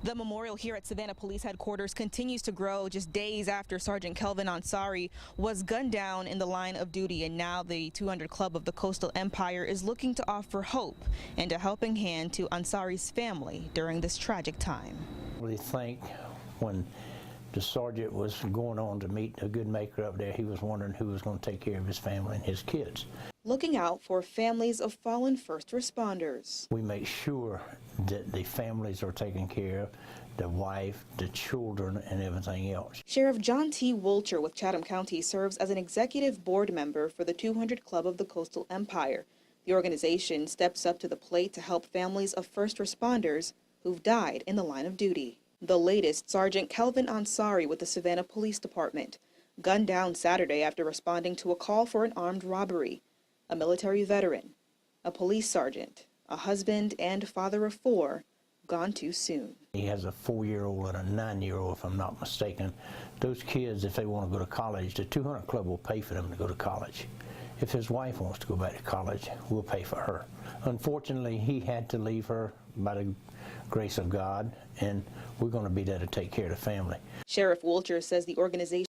The memorial here at Savannah Police Headquarters continues to grow just days after Sergeant Kelvin Ansari was gunned down in the line of duty, and now the 200 Club of the Coastal Empire is looking to offer hope and a helping hand to Ansari's family during this tragic time. We think when the sergeant was going on to meet a good maker up there, he was wondering who was going to take care of his family and his kids. Looking out for families of fallen first responders. We make sure that the families are taken care of, the wife, the children, and everything else. Sheriff John T. Wolcher with Chatham County serves as an executive board member for the 200 Club of the Coastal Empire. The organization steps up to the plate to help families of first responders who've died in the line of duty. The latest, Sergeant Kelvin Ansari with the Savannah Police Department, gunned down Saturday after responding to a call for an armed robbery. A military veteran, a police sergeant, a husband and father of 4, gone too soon. He has a 4-year-old and a 9-year-old, if I'm not mistaken. Those kids, if they want to go to college, the 200 Club will pay for them to go to college. If his wife wants to go back to college, we'll pay for her. Unfortunately, he had to leave her by the grace of God, and we're going to be there to take care of the family. Sheriff Wolcher says the organization is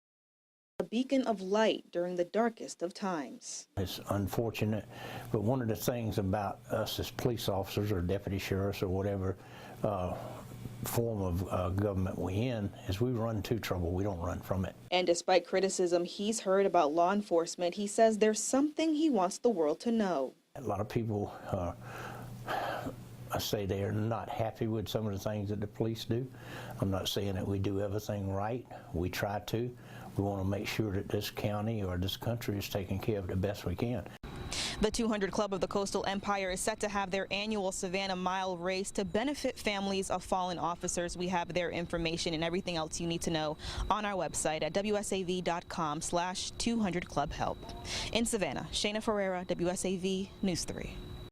a beacon of light during the darkest of times. It's unfortunate, but one of the things about us as police officers or deputy sheriffs or whatever form of government we in is we run to trouble. We don't run from it. And despite criticism he's heard about law enforcement, he says there's something he wants the world to know. A lot of people I say they're not happy with some of the things that the police do. I'm not saying that we do everything right. We try to. We want to make sure that this county or this country is taken care of the best we can. The 200 Club of the Coastal Empire is set to have their annual Savannah Mile race to benefit families of fallen officers. We have their information and everything else you need to know on our website at wsav.com/200clubhelp. In Savannah, Shayna Ferreira, WSAV News 3.